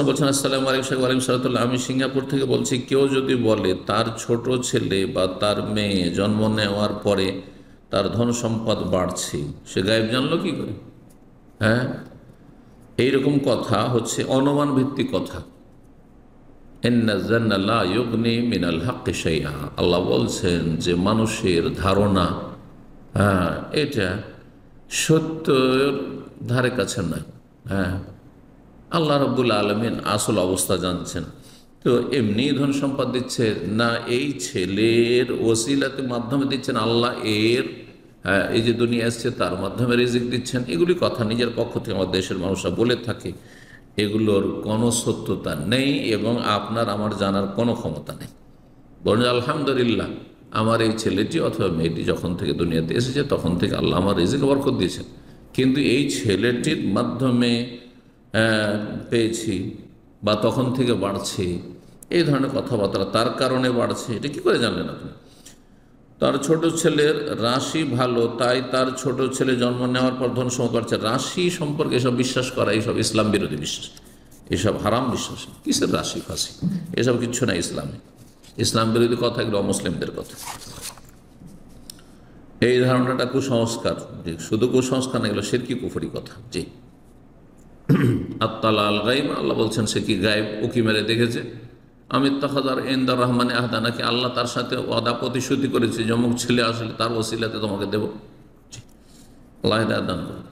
বলছেন, আসসালামু আলাইকুম শাহ। ওয়ালাইকুম সালাম। আমি সিঙ্গাপুর থেকে বলছি, কেউ যদি বলে তার ছোট ছেলে বা তার মেয়ে জন্ম নেওয়ার পরে তার ধন সম্পদ বাড়ছে, সে গায়েব জানলো কি করে? হ্যাঁ, এইরকম কথা হচ্ছে অনুমান ভিত্তিক কথা। আল্লাহ বলছেন যে মানুষের ধারণা, হ্যাঁ, এটা সত্যের ধারে কাছে নয়। হ্যাঁ, আল্লাহ রাব্বুল আলামিন আসল অবস্থা জানছেন। তো এমনি ধন সম্পদ দিচ্ছে না, এই ছেলের ওসিলাতে মাধ্যমে দিচ্ছেন আল্লাহ, এর এই যে দুনিয়া এসছে তার মাধ্যমে রিজিক দিচ্ছেন, এগুলি কথা নিজের পক্ষ থেকে আমার দেশের মানুষরা বলে থাকে। এগুলোর কোনো সত্যতা নেই এবং আপনার আমার জানার কোনো ক্ষমতা নেই। বরং আলহামদুলিল্লাহ, আমার এই ছেলেটি অথবা মেয়েটি যখন থেকে দুনিয়াতে এসেছে তখন থেকে আল্লাহ আমার রিজিকে বরকত দিয়েছেন, কিন্তু এই ছেলেটির মাধ্যমে পেয়েছি বা তখন থেকে বাড়ছে, এই ধরনের কথাবার্তা, তার কারণে বাড়ছে, এটা কি করে জানলেন আপনি? তার ছোট ছেলের রাশি ভালো, তাই তার ছোট ছেলে জন্ম নেওয়ার পর ধন সম্পদ বাড়ছে। রাশি সম্পর্কে এসব বিশ্বাস করা, এইসব ইসলাম বিরোধী বিশ্বাস, এসব হারাম বিশ্বাস। কিসের রাশি ফাঁসি, এসব কিচ্ছু না ইসলামে। ইসলাম বিরোধী কথা, এগুলো অমুসলিমদের কথা। এই ধারণাটা কুসংস্কার, শুধু কুসংস্কার না, এগুলো শিরকি কুফরি কথা। জি, আত্তালা আল গাইব, আল্লাহ বলছেন সে কি গায়েব উকি মেরে দেখেছে? আমির তাহাদার ইনদার রহমানে আহদা, নাকি আল্লাহ তার সাথে ওয়াদা প্রতিশ্রুতি করেছে যে অমুক ছেলে আসলে তার ওসিলাতে তোমাকে দেব। আল্লাহ হিদায়াত দান করুন।